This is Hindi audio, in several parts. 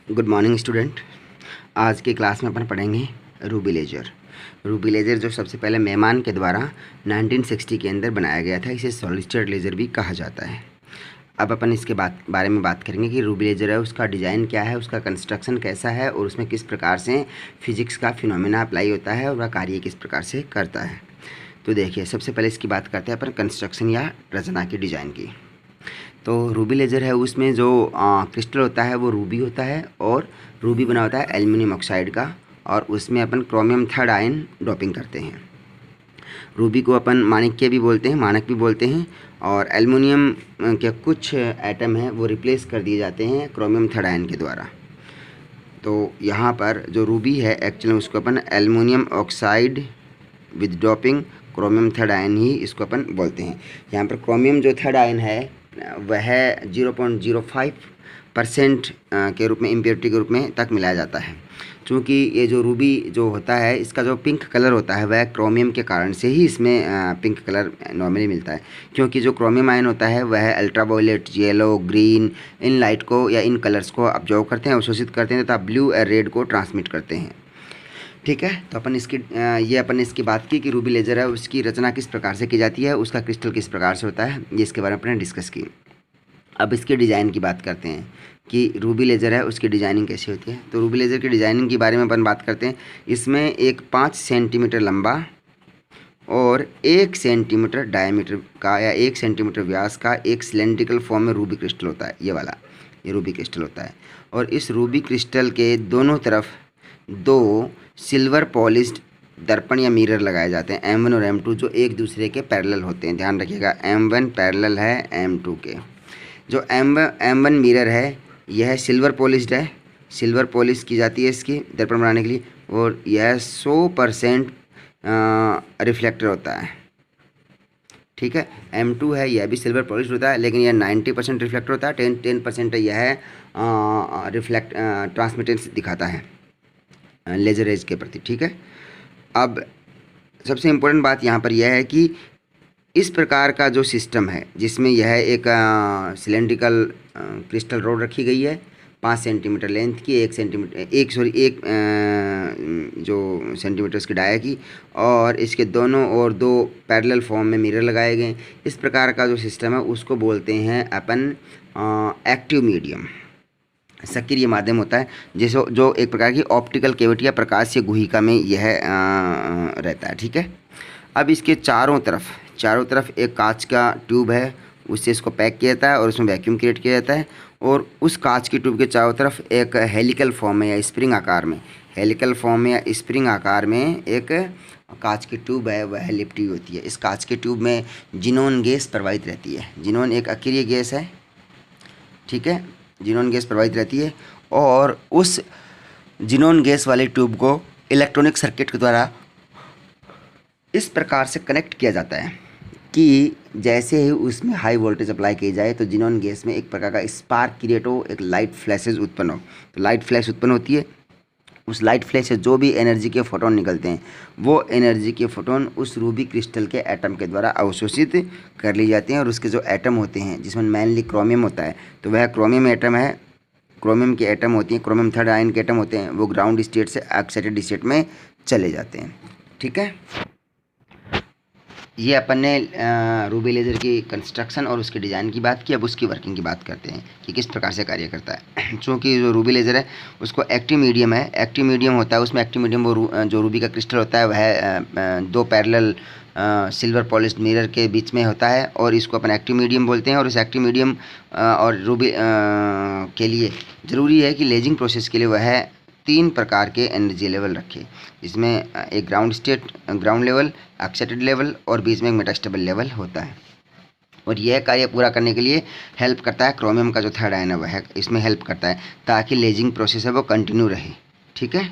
Good morning student. आज की क्लास में अपन पढ़ेंगे रूबी लेजर। रूबी लेजर जो सबसे पहले मेहमान के द्वारा 1960 के अंदर बनाया गया था, इसे सॉलिड स्टेट लेज़र भी कहा जाता है। अब अपन इसके बारे में बात करेंगे कि रूबी लेजर है, उसका डिज़ाइन क्या है, उसका कंस्ट्रक्शन कैसा है और उसमें किस प्रकार से फिजिक्स का फिनोमेना अप्लाई होता है और वह कार्य किस प्रकार से करता है। तो देखिए, सबसे पहले इसकी बात करते हैं अपन कंस्ट्रक्शन या रचना की डिज़ाइन की। तो रूबी लेज़र है, उसमें जो क्रिस्टल होता है वो रूबी होता है और रूबी बना होता है एल्युमिनियम ऑक्साइड का, और उसमें अपन क्रोमियम थर्ड आयन डोपिंग करते हैं। रूबी को अपन माणिक्य भी बोलते हैं, मानक भी बोलते हैं, और एल्युमिनियम के कुछ एटम हैं वो रिप्लेस कर दिए जाते हैं क्रोमियम थर्ड आयन के द्वारा। तो यहाँ पर जो रूबी है एक्चुअली उसको अपन aluminium oxide with doping chromium third ion ही इसको अपन बोलते हैं। यहाँ पर क्रोमियम जो थर्ड आयन है वह 0.05% के रूप में, इम्प्योरिटी के रूप में तक मिलाया जाता है। क्योंकि ये जो रूबी जो होता है इसका जो पिंक कलर होता है वह क्रोमियम के कारण से ही इसमें पिंक कलर नॉर्मली मिलता है। क्योंकि जो क्रोमियम आयन होता है वह ultraviolet, yellow, green in light को या इन कलर्स को अब्जॉर्व करते हैं, अवशोषित करते हैं तथा ब्लू और रेड को ट्रांसमिट करते हैं। ठीक है, तो अपन इसकी बात की कि रूबी लेज़र है उसकी रचना किस प्रकार से की जाती है, उसका क्रिस्टल किस प्रकार से होता है, ये इसके बारे में अपने डिस्कस की। अब इसके डिज़ाइन की बात करते हैं कि रूबी लेज़र है उसकी डिज़ाइनिंग कैसी होती है। तो रूबी लेज़र की डिज़ाइनिंग के बारे में अपन बात करते हैं। इसमें एक 5 सेंटीमीटर लंबा और 1 सेंटीमीटर डायमीटर का या 1 सेंटीमीटर व्यास का एक सिलेंड्रिकल फॉर्म में रूबी क्रिस्टल होता है। ये रूबी क्रिस्टल होता है, और इस रूबी क्रिस्टल के दोनों तरफ 2 सिल्वर पॉलिश्ड दर्पण या मिरर लगाए जाते हैं, M1 और M2, जो एक दूसरे के पैरेलल होते हैं। ध्यान रखिएगा, M1 पैरेलल है M2 के। जो M1 मिरर है यह सिल्वर पॉलिश्ड है, सिल्वर पॉलिश की जाती है इसकी दर्पण बनाने के लिए, और यह 100% रिफ्लेक्टर होता है। ठीक है, M2 है, यह भी सिल्वर पॉलिश होता है, लेकिन यह 90% रिफ्लेक्टर होता है, 10% यह ट्रांसमिटेंस दिखाता है लेज़र रेज के प्रति। ठीक है, अब सबसे इम्पोर्टेंट बात यहाँ पर यह है कि इस प्रकार का जो सिस्टम है जिसमें यह एक सिलेंड्रिकल क्रिस्टल रोड रखी गई है 5 सेंटीमीटर लेंथ की, 1 सेंटीमीटर इसकी डाया की, और इसके दोनों और 2 पैरेलल फॉर्म में मिरर लगाए गए। इस प्रकार का जो सिस्टम है उसको बोलते हैं अपन एक्टिव मीडियम, सक्रिय माध्यम होता है, जिसो जो एक प्रकार की ऑप्टिकल कैविटी या प्रकाशीय गुहिका में यह रहता है। ठीक है, अब इसके चारों तरफ एक कांच का ट्यूब है, उससे इसको पैक किया जाता है और उसमें वैक्यूम क्रिएट किया जाता है, और उस कांच की ट्यूब के चारों तरफ एक हेलिकल फॉर्म में या स्प्रिंग आकार में एक कांच की ट्यूब है, वह लिपटी होती है। इस कांच की ट्यूब में जिनोन गैस प्रवाहित रहती है। जिनोन एक अक्रिय गैस है। ठीक है, जिनोन गैस प्रवाहित रहती है, और उस जिनोन गैस वाली ट्यूब को इलेक्ट्रॉनिक सर्किट के द्वारा इस प्रकार से कनेक्ट किया जाता है कि जैसे ही उसमें हाई वोल्टेज अप्लाई की जाए तो जिनोन गैस में एक प्रकार का स्पार्क क्रिएट हो, एक लाइट फ्लैशेज उत्पन्न हो। तो लाइट फ्लैश उत्पन्न होती है, उस लाइट फ्लैश से जो भी एनर्जी के फोटोन निकलते हैं वो एनर्जी के फोटोन उस रूबी क्रिस्टल के एटम के द्वारा अवशोषित कर ली जाते हैं, और उसके जो एटम होते हैं जिसमें मेनली क्रोमियम होता है, तो वह क्रोमियम एटम है, क्रोमियम के एटम होती हैं, क्रोमियम थर्ड आयन के एटम होते हैं, वो ग्राउंड स्टेट से एक्साइटेड स्टेट में चले जाते हैं। ठीक है, ये अपन ने रूबी लेज़र की कंस्ट्रक्शन और उसके डिज़ाइन की बात की। अब उसकी वर्किंग की बात करते हैं कि किस प्रकार से कार्य करता है। चूँकि जो रूबी लेज़र है उसको एक्टिव मीडियम है, एक्टिव मीडियम होता है, उसमें एक्टिव मीडियम वो जो रूबी का क्रिस्टल होता है वह 2 पैरेलल सिल्वर पॉलिश्ड मिरर के बीच में होता है, और इसको अपन एक्टिव मीडियम बोलते हैं। और इस एक्टिव मीडियम और रूबी के लिए ज़रूरी है कि लेजिंग प्रोसेस के लिए वह 3 प्रकार के एनर्जी लेवल रखे, जिसमें एक ग्राउंड लेवल, एक्साइटेड लेवल और बीच में एक मेटास्टेबल लेवल होता है। और यह कार्य पूरा करने के लिए हेल्प करता है क्रोमियम का जो थर्ड आयन है वह इसमें हेल्प करता है, ताकि लेजिंग प्रोसेस है वो कंटिन्यू रहे। ठीक है,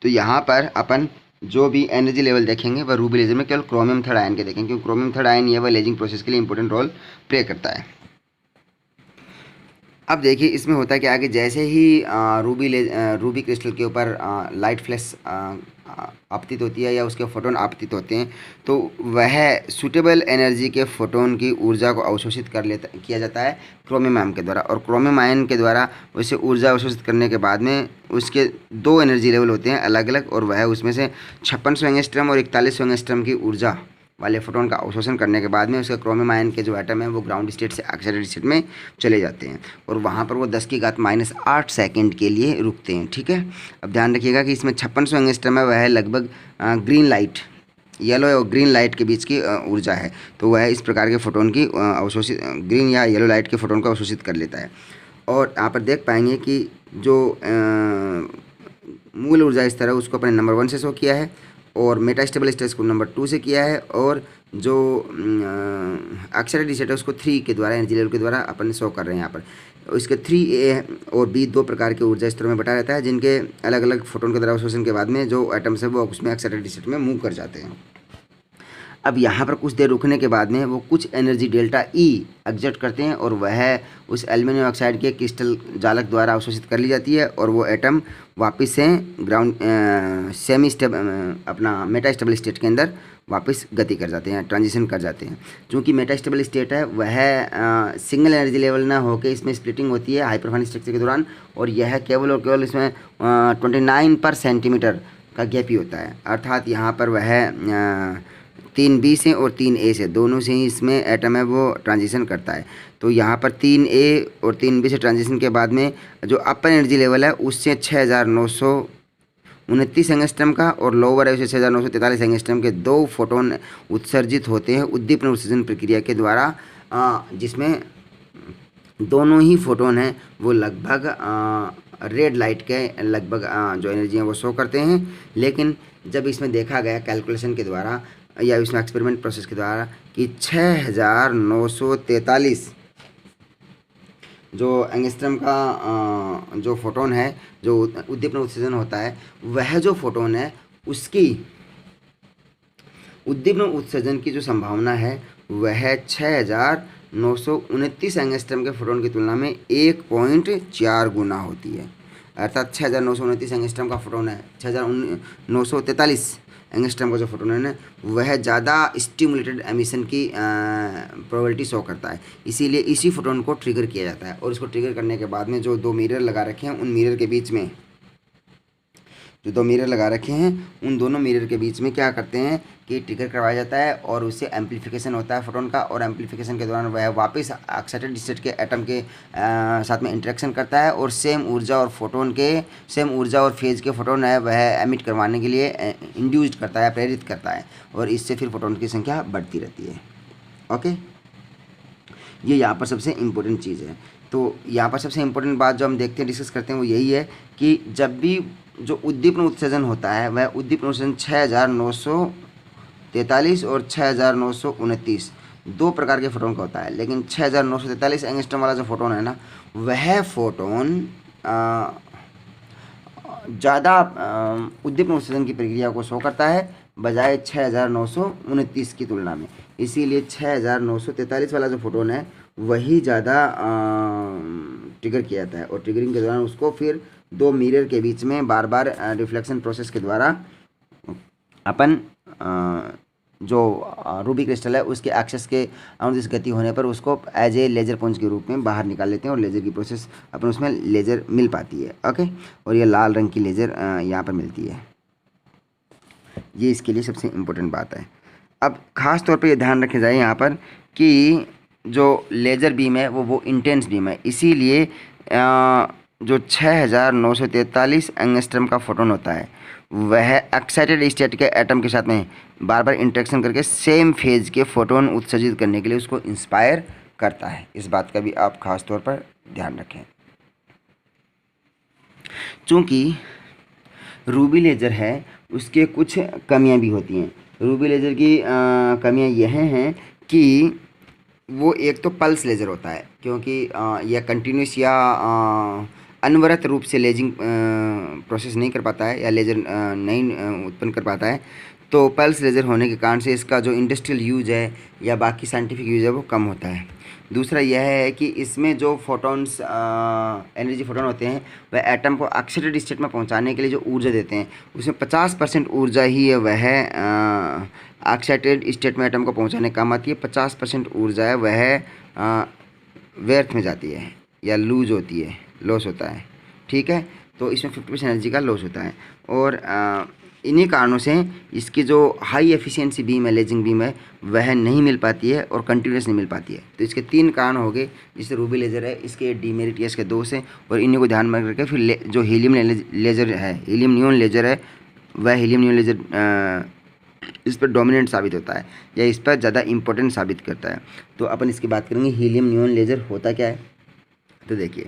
तो यहाँ पर अपन जो भी एनर्जी लेवल देखेंगे वह रूबी लेज़र में केवल क्रोमियम थर्ड आयन के देखेंगे, क्योंकि क्रोमियम थर्ड आयन ये वह लेजिंग प्रोसेस के लिए इंपॉर्टेंट रोल प्ले करता है। अब देखिए इसमें होता है कि आगे जैसे ही रूबी क्रिस्टल के ऊपर लाइट फ्लैश आपतित होती है या उसके फोटोन आपतित होते हैं, तो वह सूटेबल एनर्जी के फोटोन की ऊर्जा को अवशोषित किया जाता है क्रोमियम आयन के द्वारा। और क्रोमियम आयन के द्वारा उसे ऊर्जा अवशोषित करने के बाद में उसके दो एनर्जी लेवल होते हैं अलग अलग, और वह उसमें से 5600 एंगस्ट्रॉम और 4100 एंगस्ट्रॉम की ऊर्जा वाले फोटोन का अवशोषण करने के बाद में उसके क्रोमियम आयन के जो एटम है वो ग्राउंड स्टेट से ऑक्सीडाइज्ड स्टेट में चले जाते हैं, और वहाँ पर वो 10⁻⁻8 सेकंड के लिए रुकते हैं। ठीक है, अब ध्यान रखिएगा कि इसमें 5600 एंगस्ट्रॉम है, वह है लगभग ग्रीन लाइट, येलो और ग्रीन लाइट के बीच की ऊर्जा है, तो वह इस प्रकार के फोटोन की अवशोषित ग्रीन या येलो लाइट के फोटोन को अवशोषित कर लेता है। और यहाँ पर देख पाएंगे कि जो मूल ऊर्जा इस तरह उसको अपने नंबर 1 से शो किया है, और मेटास्टेबल स्टेट को नंबर 2 से किया है, और जो ऑक्सीडाइज्ड स्टेट है उसको 3 के द्वारा एनर्जी लेवल के द्वारा अपन शो कर रहे हैं यहाँ पर। इसके 3A और B दो प्रकार के ऊर्जा स्तरों में बटा रहता है, जिनके अलग अलग फोटोन के द्वारा अवशोषण के बाद में जो एटम्स है वो उसमें ऑक्सीडाइज्ड स्टेट में मूव कर जाते हैं। अब यहाँ पर कुछ देर रुकने के बाद में वो कुछ एनर्जी डेल्टा E एग्जर्ट करते हैं, और वह उस एल्युमिनियम ऑक्साइड के क्रिस्टल जालक द्वारा अवशोषित कर ली जाती है, और वो एटम वापस से ग्राउंड सेमी स्टेब अपना मेटास्टेबल स्टेट के अंदर वापस गति कर जाते हैं, ट्रांजिशन कर जाते हैं। चूँकि मेटास्टेबल स्टेट है वह सिंगल एनर्जी लेवल ना होकर इसमें स्प्लिटिंग होती है हाइपरफाइन स्ट्रक्चर के दौरान, और यह केवल और केवल इसमें 29 पर सेंटीमीटर का गैप ही होता है। अर्थात यहाँ पर वह 3B से और 3A से दोनों से ही इसमें एटम है वो ट्रांजिशन करता है। तो यहाँ पर 3A और 3B से ट्रांजिशन के बाद में जो अपर एनर्जी लेवल है उससे 6929 एंगस्ट्रॉम का, और लोअर है उसे 6943 एंगस्ट्रॉम के दो फोटोन उत्सर्जित होते हैं उद्दीपन उत्सर्जन प्रक्रिया के द्वारा, जिसमें दोनों ही फोटोन हैं वो लगभग रेड लाइट के लगभग जो एनर्जी है वो शो करते हैं। लेकिन जब इसमें देखा गया कैलकुलेशन के द्वारा या इसमें एक्सपेरिमेंट प्रोसेस के द्वारा कि 6943 जो एंगस्ट्रॉम का जो फोटोन है जो उद्दीपन उत्सर्जन होता है, वह जो फोटोन है उसकी उद्दीपन उत्सर्जन की जो संभावना है वह 6929 एंगस्ट्रॉम के फोटोन की तुलना में 1.4 गुना होती है। अर्थात 6929 एंगस्ट्रॉम का फोटोन है 6943 एंगस्ट्रॉम का जो फोटोन है ना वह ज़्यादा स्टिमुलेटेड एमिशन की प्रोबेबिलिटी शो करता है, इसीलिए इसी फोटोन को ट्रिगर किया जाता है। और इसको ट्रिगर करने के बाद में जो दो मिरर लगा रखे हैं उन मिरर के बीच में जो दो मिरर लगा रखे हैं उन दोनों मिरर के बीच में क्या करते हैं कि ट्रिगर करवाया जाता है, और उससे एम्पलीफिकेशन होता है फोटोन का, और एम्पलीफिकेशन के दौरान वह वापस एक्साइटेड स्टेट के एटम के साथ में इंटरेक्शन करता है, और सेम ऊर्जा और फेज के फोटोन है वह एमिट करवाने के लिए इंड्यूस्ड करता है, प्रेरित करता है, और इससे फिर फोटोन की संख्या बढ़ती रहती है। ओके, ये यहाँ पर सबसे इम्पोर्टेंट चीज़ है। तो यहाँ पर सबसे इम्पोर्टेंट बात जो हम देखते हैं डिस्कस करते हैं वो यही है कि जब भी जो उद्दीपन उत्सर्जन होता है वह उद्दीपन उत्सर्जन 6943 और 6929 दो प्रकार के फोटोन का होता है, लेकिन 6943 एंगस्ट्रॉम वाला जो फोटोन है ना वह फोटोन ज़्यादा उद्दीपन उत्सर्जन की प्रक्रिया को शो करता है बजाय 6929 की तुलना में। इसीलिए 6943 वाला जो फोटोन है वही ज़्यादा ट्रिगर किया जाता है, और ट्रिगरिंग के दौरान उसको फिर दो मिरर के बीच में बार बार रिफ्लेक्शन प्रोसेस के द्वारा अपन जो रूबी क्रिस्टल है उसके एक्सेस के अनुदिश गति होने पर उसको एज ए लेज़र पुंज के रूप में बाहर निकाल लेते हैं, और लेज़र की प्रोसेस अपन उसमें लेज़र मिल पाती है। ओके, और ये लाल रंग की लेज़र यहाँ पर मिलती है। ये इसके लिए सबसे इम्पोर्टेंट बात है। अब ख़ास तौर पे ये ध्यान रखे जाए यहाँ पर कि जो लेज़र बीम है वो इंटेंस बीम है, इसीलिए जो 6943 एंगस्ट्रॉम का फोटोन होता है वह एक्साइटेड स्टेट के एटम के साथ में बार बार इंटरेक्शन करके सेम फेज के फोटोन उत्सर्जित करने के लिए उसको इंस्पायर करता है। इस बात का भी आप खास तौर पर ध्यान रखें। चूँकि रूबी लेज़र है उसके कुछ कमियां भी होती हैं। रूबी लेज़र की कमियां यह हैं कि वो एक तो पल्स लेज़र होता है, क्योंकि यह कंटिन्यूस या अनवरत रूप से लेजिंग प्रोसेस नहीं कर पाता है या लेज़र नहीं उत्पन्न कर पाता है। तो पल्स लेज़र होने के कारण से इसका जो इंडस्ट्रियल यूज है या बाकी साइंटिफिक यूज है वो कम होता है। दूसरा यह है कि इसमें जो फोटॉन्स एनर्जी फोटॉन होते हैं वह एटम को ऑक्सीडेटेड स्टेट में पहुंचाने के लिए जो ऊर्जा देते हैं उसमें 50% ऊर्जा ही है वह ऑक्सीडेटेड स्टेट में एटम को पहुंचाने काम आती है। 50% ऊर्जा है वह व्यर्थ में जाती है या लूज होती है, लॉस होता है। ठीक है, तो इसमें 50% एनर्जी का लॉस होता है। और इन्हीं कारणों से इसकी जो हाई एफिशिएंसी बीम है, लेजिंग बीम है, वह नहीं मिल पाती है और कंटिन्यूस नहीं मिल पाती है। तो इसके 3 कारण हो गए। जैसे रूबी लेज़र है, इसके डीमेरिट या इसके 2 से, और इन्हीं को ध्यान में रखकर फिर जो हीलियम लेज़र है, हीलियम नियॉन लेज़र है, वह हीलियम नियॉन लेज़र इस पर डोमिनेंट साबित होता है या इस पर ज़्यादा इंपॉर्टेंट साबित करता है। तो अपन इसकी बात करेंगे हीलियम नियॉन लेज़र होता क्या है। तो देखिए,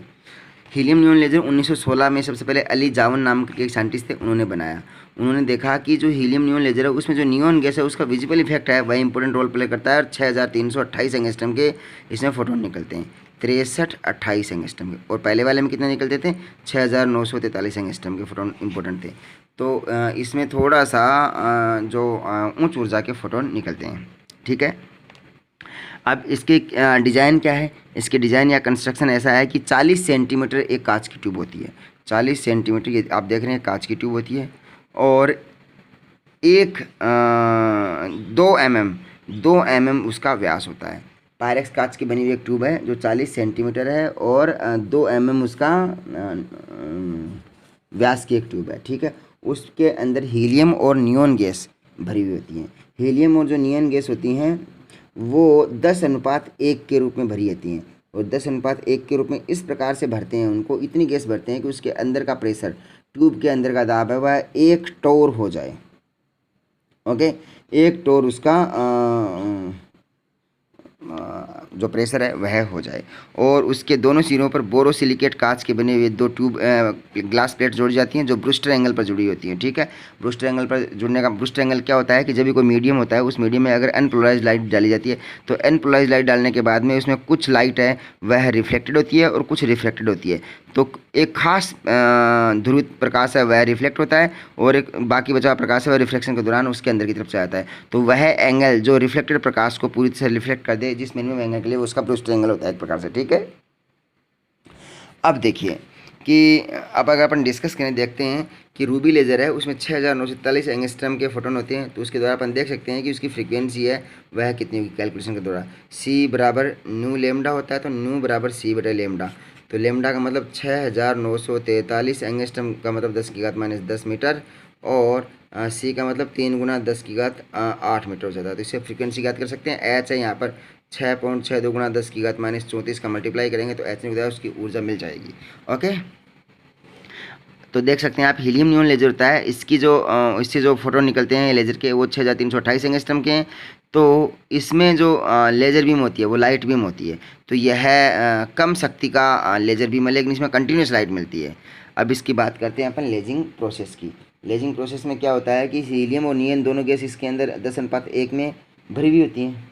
हीलियम नियॉन लेज़र 1916 में सबसे पहले अली जावन नाम के एक साइंटिस्ट थे, उन्होंने बनाया। उन्होंने देखा कि जो हीलियम नियॉन लेज़र है उसमें जो नियॉन गैस है उसका विजिबल इफेक्ट है वह इंपॉर्टेंट रोल प्ले करता है, और 6328 एंगस्ट्रॉम के इसमें फोटोन निकलते हैं, 6328 एंगस्ट्रॉम के। और पहले वाले में कितने निकलते थे, 6943 एंगस्ट्रॉम के फोटोन इंपॉर्टेंट थे। तो इसमें थोड़ा सा जो उच्च ऊर्जा के फोटोन निकलते हैं। ठीक है, अब इसके डिज़ाइन क्या है, इसके डिज़ाइन या कंस्ट्रक्शन ऐसा है कि 40 सेंटीमीटर एक कांच की ट्यूब होती है। 40 सेंटीमीटर ये आप देख रहे हैं कांच की ट्यूब होती है, और एक 2 mm उसका व्यास होता है। पायरेक्स कांच की बनी हुई एक ट्यूब है जो 40 सेंटीमीटर है और 2 mm उसका व्यास की एक ट्यूब है। ठीक है, उसके अंदर हीलियम और नियॉन गैस भरी हुई होती है। हीलियम और जो नियॉन गैस होती हैं वो 10:1 के रूप में भरी रहती हैं, और 10:1 के रूप में इस प्रकार से भरते हैं उनको, इतनी गैस भरते हैं कि उसके अंदर का प्रेशर, ट्यूब के अंदर का दाब है वह 1 टोर हो जाए। ओके, 1 टोर उसका जो प्रेशर है वह हो जाए, और उसके दोनों सिरों पर बोरोसिलिकेट कांच के बने हुए 2 ट्यूब ग्लास प्लेट जोड़ी जाती हैं जो ब्रूस्टर एंगल पर जुड़ी होती हैं। ठीक है, ब्रूस्टर एंगल पर जुड़ने का, ब्रूस्टर एंगल क्या होता है कि जब भी कोई मीडियम होता है उस मीडियम में अगर अनपोलराइज्ड लाइट डाली जाती है तो अनपोलराइज्ड लाइट डालने के बाद में उसमें कुछ लाइट है वह रिफ्लेक्टेड होती है और कुछ रिफ्लेक्टेड होती है। तो एक खास ध्रुवित प्रकाश है वह रिफ्लेक्ट होता है, और एक बाकी बचा प्रकाश है वह रिफ्लेक्शन के दौरान उसके अंदर की तरफ से आता है। तो वह एंगल जो रिफ्लेक्टेड प्रकाश को पूरी तरह से रिफ्लेक्ट कर दे जिस मिनिमम एंगल के लिए, उसका ब्रूस्टर एंगल होता है एक प्रकार से। ठीक है, अब देखिए कि अब अगर अपन डिस्कस करें, देखते हैं कि रूबी लेज़र है उसमें 6943 एंगस्ट्रॉम के फोटोन होते हैं। तो उसके द्वारा अपन देख सकते हैं कि उसकी फ्रीक्वेंसी है वह कितनी होगी कैलकुलेशन के द्वारा। सी बराबर न्यू लेमडा होता है, तो न्यू बराबर सी बटा लेमडा। तो लेमडा का मतलब 6943 एंगस्ट्रॉम का मतलब 10⁻⁻10 मीटर, और सी का मतलब 3 × 10⁸ मीटर हो जाता है। तो इससे फ्रीक्वेंसी याद कर सकते हैं। एच है यहाँ पर 6.62 × 10⁻34 का मल्टीप्लाई करेंगे तो एच निकलता है, उसकी ऊर्जा मिल जाएगी। ओके, तो देख सकते हैं आप हीलियम नियॉन लेज़र होता है, इसकी जो इससे जो फोटोन निकलते हैं लेज़र के वो 6328 एंगस्ट्रॉम के हैं। तो इसमें जो लेज़र बीम होती है वो लाइट बीम होती है, तो यह कम शक्ति का लेज़र बीम है, लेकिन इसमें कंटिन्यूस लाइट मिलती है। अब इसकी बात करते हैं अपन लेजिंग प्रोसेस की। लेजिंग प्रोसेस में क्या होता है कि हीलियम और नियॉन दोनों गैस इसके अंदर 10:1 में भरी हुई होती हैं।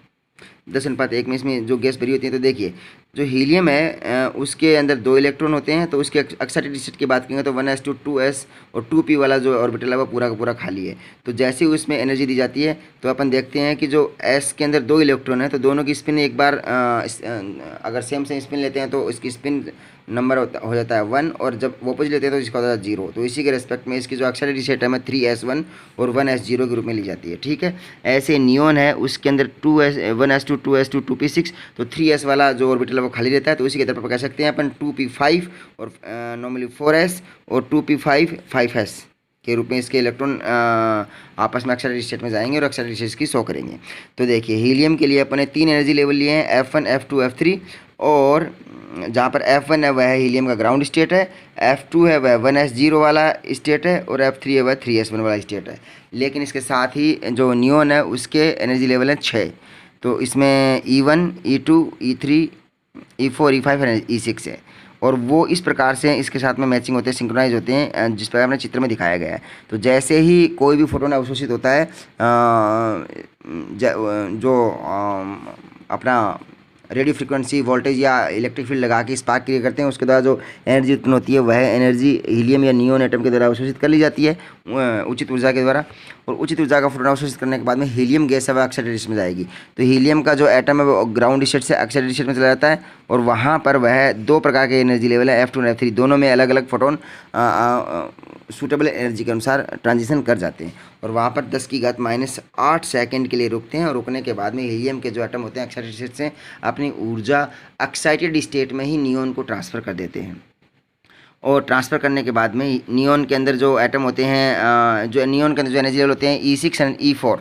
10:1 में इसमें जो गैस भरी होती है, तो देखिए जो हीलियम है उसके अंदर 2 इलेक्ट्रॉन होते हैं। तो उसके एक्साइटेड स्टेट की बात करेंगे तो 1s2 2s और 2p वाला जो ऑर्बिटल है वो पूरा का पूरा खाली है। तो जैसे ही उसमें एनर्जी दी जाती है तो अपन देखते हैं कि जो s के अंदर 2 इलेक्ट्रॉन है तो दोनों की स्पिन एक बार अगर सेम स्पिन लेते हैं तो इसकी स्पिन नंबर हो जाता है 1, और जब वापस लेते हैं तो इसका होता है 0। तो इसी के रेस्पेक्ट में इसकी जो एक्साइटेड स्टेट है 3s1 और 1s0 के रूप में ली जाती है। ठीक है, ऐसे नियॉन है उसके अंदर 1s2 2s2 2p6, तो 3s वाला जो ऑर्बिटल है वो खाली रहता है। तो इसी के तरफ कह सकते हैं अपन 2p5 और नॉर्मली 4s और 2p5 5s के रूप में इसके इलेक्ट्रॉन आपस में एक्साइटेड स्टेट में जाएंगे और एक्साइटेड स्टेट की शो करेंगे। तो देखिए हीलियम के लिए अपने 3 एनर्जी लेवल लिए हैं, F1 F2 F3, और जहाँ पर F1 है वह है हीलियम का ग्राउंड स्टेट है, F2 है वह 1s0 वाला स्टेट है, और F3 है वह 3s1 वाला स्टेट है। लेकिन इसके साथ ही जो नियॉन है उसके एनर्जी लेवल है 6। तो इसमें E1 E2 E3 E4 E5 और E6 है, और वो इस प्रकार से इसके साथ में मैचिंग होते हैं, सिंक्रोनाइज होते हैं, जिस प्रकार अपने चित्र में दिखाया गया है। तो जैसे ही कोई भी फोटोन अवशोषित होता है जो अपना रेडियो फ्रिक्वेंसी वोल्टेज या इलेक्ट्रिक फील्ड लगा के स्पार्क क्रिएट करते हैं, उसके द्वारा जो एनर्जी उत्पन्न होती है वह एनर्जी हीलियम या नियोन एटम के द्वारा अवशोषित कर ली जाती है उचित ऊर्जा के द्वारा। और उचित ऊर्जा का फोटोन अवशोषित करने के बाद में हीलियम गैस है वह ऑक्साइडेड स्टेट में जाएगी। तो हीलियम का जो एटम है वो ग्राउंड स्टेट से ऑक्साइडेड स्टेट में चला जाता है और वहाँ पर वह दो प्रकार के एनर्जी लेवल है F2 और F3, दोनों में अलग अलग फोटोन सूटेबल एनर्जी के अनुसार ट्रांजिशन कर जाते हैं और वहाँ पर 10⁻⁸ सेकंड के लिए रुकते हैं और रुकने के बाद में हीलियम के जो एटम होते हैं एक्साइटेड स्टेट से अपनी ऊर्जा एक्साइटेड स्टेट में ही नियोन को ट्रांसफ़र कर देते हैं। और ट्रांसफ़र करने के बाद में नियोन के अंदर जो एटम होते हैं, जो नियोन के अंदर जो एनर्जी लेवल होते हैं E6 एंड E4,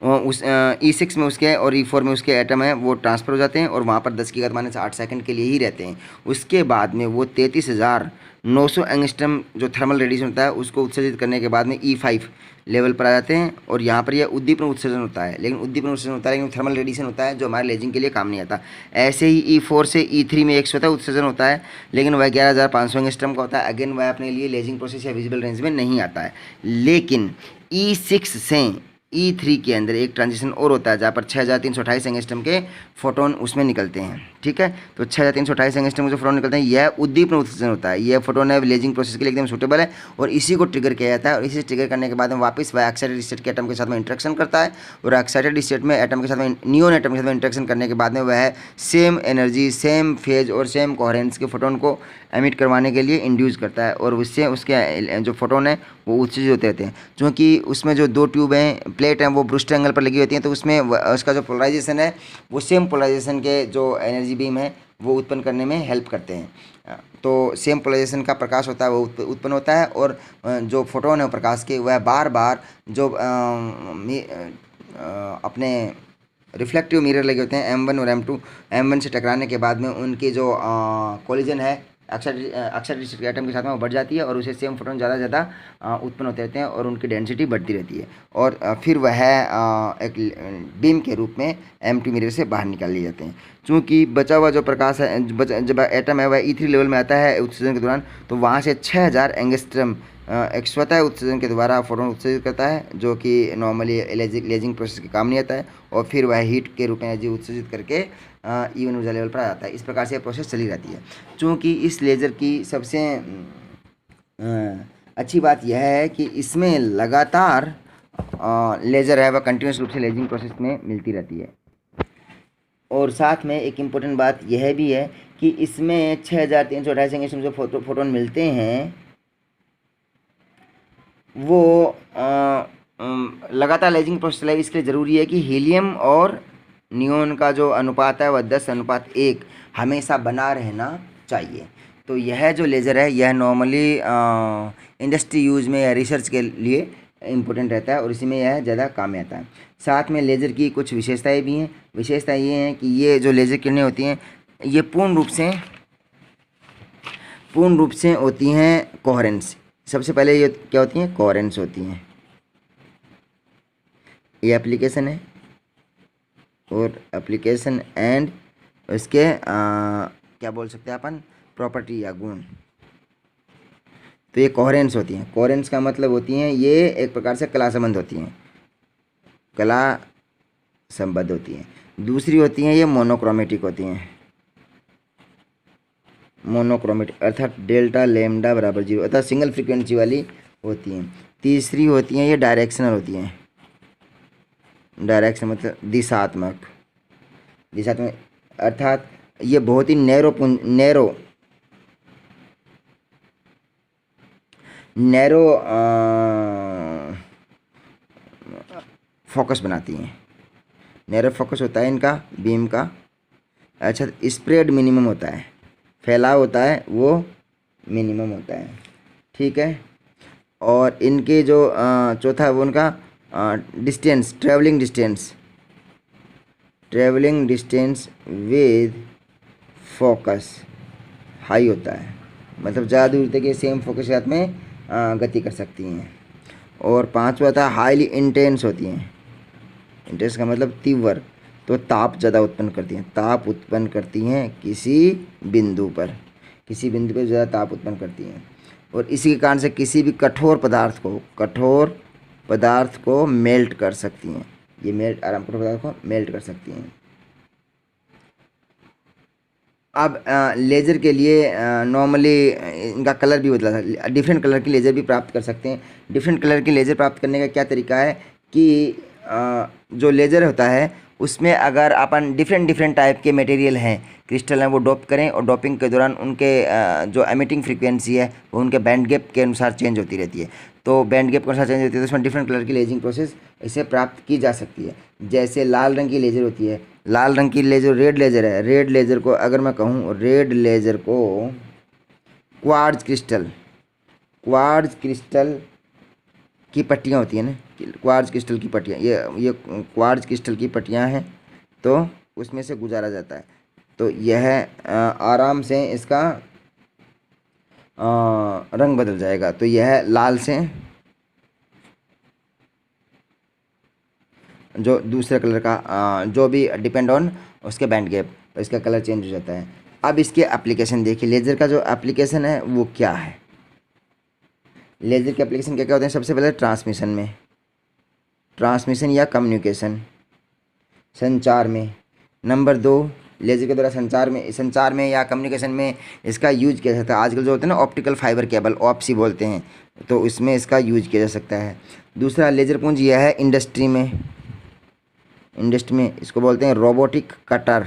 उस E6 में उसके और E4 में उसके एटम हैं वो ट्रांसफ़र हो जाते हैं और वहाँ पर 10⁻⁸ सेकंड के लिए ही रहते हैं। उसके बाद में वो 33,900 एंगस्ट्रम जो थर्मल रेडिएशन होता है उसको उत्सर्जित करने के बाद में E5 लेवल पर आ जाते हैं और यहाँ पर यह उद्दीपन उत्सर्जन होता है, लेकिन उद्दीपन उत्सर्जन होता है लेकिन थर्मल रेडिएशन होता है जो हमारे लेजिंग के लिए काम नहीं आता। ऐसे ही E4 से E3 में 100 उत्सर्जन होता है लेकिन वह 11,500 एंगस्ट्रम का होता है। अगेन वह अपने लिए लेजिंग प्रोसेस या विजिबल रेंज में नहीं आता है। लेकिन E6 से E3 के अंदर एक ट्रांजिशन और होता है जहाँ पर 6,328 एंगस्ट्रम के फोटोन उसमें निकलते हैं। ठीक है, तो 6,328 एंगस्ट्रम के जो फोटोन निकलते हैं यह उद्दीपन उत्सर्जन होता है। यह फोटोन है लेजिंग प्रोसेस के लिए एकदम सूटेबल है और इसी को ट्रिगर किया जाता है और इसे ट्रिगर करने के बाद में वापस वह एक्साइटेड स्टेट के एटम के साथ में इंटरेक्शन करता है और एक्साइटेड स्टेट में एटम के साथ में नियोन एटम के साथ में इंटरेक्शन करने के बाद में वह सेम एनर्जी, सेम फेज और सेम कोहेरेंस के फोटोन को एमिट करवाने के लिए इंड्यूस करता है और उससे उसके जो फोटोन है वो उत्सर्जित होते रहते हैं। क्योंकि उसमें जो दो ट्यूब हैं, प्लेट हैं, वो ब्रूस्टर एंगल पर लगी होती हैं तो उसमें उसका जो पोलराइजेशन है वो सेम पोलराइजेशन के जो एनर्जी बीम है वो उत्पन्न करने में हेल्प करते हैं। तो सेम पोलराइजेशन का प्रकाश होता है वो उत्पन्न होता है और जो फोटोन है प्रकाश के वह बार बार जो अपने रिफ्लेक्टिव मिरर लगे होते हैं M1 और M2, M1 से टकराने के बाद में उनकी जो कोलिजन है ऑक्साइड स्टेट के एटम के साथ में वो बढ़ जाती है और उसे सेम फोटोन ज़्यादा ज़्यादा उत्पन्न होते रहते हैं और उनकी डेंसिटी बढ़ती रहती है और फिर वह एक बीम के रूप में M2 मिरर से बाहर निकाल लिए जाते हैं। चूँकि बचा हुआ जो प्रकाश है जब एटम है वह E3 लेवल में आता है उत्सर्जन के दौरान तो वहाँ से 6,000 एंगस्ट्रम एक स्वतः उत्सर्जन के द्वारा फोटोन उत्सर्जित करता है जो कि नॉर्मली लेजिंग प्रोसेस के काम नहीं आता है और फिर वह हीट के रूप में एनर्जी उत्सर्जित करके इवन ऊर्जा लेवल पर आ जाता है। इस प्रकार से प्रोसेस चली रहती है। चूँकि इस लेज़र की सबसे अच्छी बात यह है कि इसमें लगातार लेज़र है वह कंटिन्यूस रूप से लेजिंग प्रोसेस में मिलती रहती है और साथ में एक इम्पोर्टेंट बात यह भी है कि इसमें 6,328 एंगस्ट्रम जो फोटोन मिलते हैं वो लगातार लेजिंग प्रोसेस चलाए। इसके लिए ज़रूरी है कि हीलियम और नियोन का जो अनुपात है वह 10:1 हमेशा बना रहना चाहिए। तो यह जो लेज़र है यह नॉर्मली इंडस्ट्री यूज़ में या रिसर्च के लिए इम्पोर्टेंट रहता है और इसी में यह ज़्यादा काम में आता है। साथ में लेज़र की कुछ विशेषताएं भी हैं। विशेषता ये हैं कि ये जो लेज़र किरणें होती हैं ये पूर्ण रूप से होती हैं कोहेरेंस। सबसे पहले ये क्या होती हैं? कोहेरेंस होती हैं। ये एप्लीकेशन है और एप्लीकेशन एंड इसके क्या बोल सकते हैं अपन, प्रॉपर्टी या गुण। तो ये कोहेरेंस होती हैं। कोहेरेंस का मतलब होती हैं ये एक प्रकार से कला संबंध होती हैं, कला संबद्ध होती हैं। दूसरी होती हैं ये मोनोक्रोमेटिक होती हैं, मोनोक्रोमेटिक अर्थात डेल्टा लैम्डा बराबर 0 अर्थात सिंगल फ्रीक्वेंसी वाली होती हैं। तीसरी होती हैं ये डायरेक्शनल होती हैं। डायरेक्शन मतलब दिशात्मक अर्थात ये बहुत ही नैरो फोकस बनाती हैं। नैरो फोकस होता है इनका बीम का। अच्छा, स्प्रेड मिनिमम होता है, फैलाव होता है वो मिनिमम होता है। ठीक है, और इनके जो चौथा है वो उनका distance, travelling distance with focus high होता है, मतलब ज़्यादा दूर तक ये सेम फोकस के साथ में गति कर सकती हैं। और पांचवा था हाईली इंटेंस होती हैं। इंटेंस का मतलब तीव्र, तो ताप ज़्यादा उत्पन्न करती हैं किसी बिंदु पर ज़्यादा ताप उत्पन्न करती हैं और इसी के कारण से किसी भी कठोर पदार्थ को मेल्ट कर सकती हैं। ये कठोर पदार्थ को मेल्ट कर सकती हैं। अब लेज़र के लिए नॉर्मली इनका कलर भी बदला था, डिफरेंट कलर की लेज़र भी प्राप्त कर सकते हैं। डिफरेंट कलर की लेज़र प्राप्त करने का क्या तरीका है कि जो लेज़र होता है उसमें अगर अपन डिफरेंट डिफरेंट टाइप के मटेरियल हैं, क्रिस्टल हैं, वो डोप करें और डोपिंग के दौरान उनके जो एमिटिंग फ्रीक्वेंसी है वो उनके बैंड गैप के अनुसार चेंज होती रहती है। तो बैंड गैप के अनुसार चेंज होती है तो उसमें डिफरेंट कलर की लेजिंग प्रोसेस इससे प्राप्त की जा सकती है। जैसे लाल रंग की लेज़र होती है, लाल रंग की लेज़र रेड लेज़र है। रेड लेज़र को अगर मैं कहूँ, रेड लेज़र को क्वार्ट्ज क्रिस्टल की पट्टियाँ होती हैं ना, क्वार्ट्ज क्रिस्टल की पट्टियाँ, ये क्वार्ट्ज क्रिस्टल की पट्टियाँ हैं, तो उसमें से गुजारा जाता है। तो यह आराम से इसका रंग बदल जाएगा। तो यह लाल से जो दूसरे कलर का जो भी डिपेंड ऑन उसके बैंड गैप, इसका कलर चेंज हो जाता है। अब इसके एप्लीकेशन देखिए, लेज़र का जो एप्लीकेशन है वो क्या है। लेज़र के एप्लीकेशन क्या क्या होते हैं? सबसे पहले ट्रांसमिशन या कम्युनिकेशन, संचार में। नंबर 2, लेज़र के द्वारा संचार में या कम्युनिकेशन में इसका यूज किया जाता है। आजकल जो होते हैं ना ऑप्टिकल फाइबर केबल, ऑप्सी बोलते हैं, तो इसमें इसका यूज किया जा सकता है। दूसरा लेज़र पुंज यह है इंडस्ट्री में इसको बोलते हैं रोबोटिक कटर,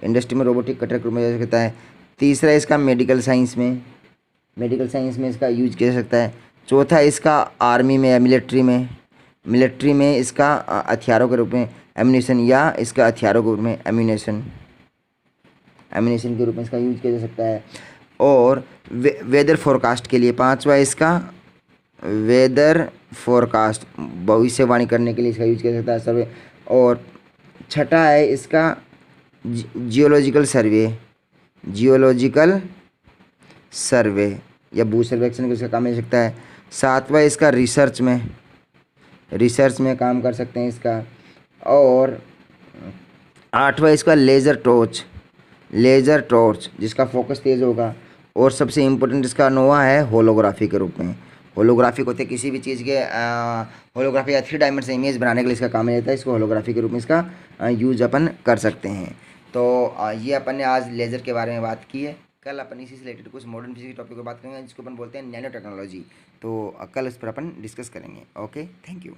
इंडस्ट्री में रोबोटिक कटर के रूप में जा सकता है। तीसरा इसका मेडिकल साइंस में इसका यूज किया जा सकता है। चौथा इसका आर्मी में या मिलिट्री में इसका हथियारों के रूप में एम्यूनेशन, या इसका हथियारों के रूप में एम्यूनेशन के रूप में इसका यूज किया जा सकता है। और वेदर फोरकास्ट के लिए, पांचवा इसका वेदर फोरकास्ट, भविष्यवाणी करने के लिए इसका यूज किया जा सकता है सर्वे। और छठा है इसका जियोलॉजिकल सर्वे या भू सर्वेक्षण का इसका काम मिल सकता है। सातवां इसका रिसर्च में काम कर सकते हैं इसका। और आठवां इसका लेज़र टॉर्च जिसका फोकस तेज़ होगा। और सबसे इम्पोर्टेंट इसका नोवा है होलोग्राफी के रूप में। होलोग्राफी को होते किसी भी चीज़ के होलोग्राफी या 3 डायमेंशन इमेज बनाने के लिए इसका काम में रहता है। इसको होलोग्राफी के रूप में इसका यूज अपन कर सकते हैं। तो ये अपन ने आज लेज़र के बारे में बात की है। कल अपन इसी से रिलेटेड कुछ मॉडर्न फिजिक्स के टॉपिक पर बात करेंगे जिसको अपन बोलते हैं नैनो टेक्नोलॉजी। तो कल इस पर अपन डिस्कस करेंगे। Okay, thank you.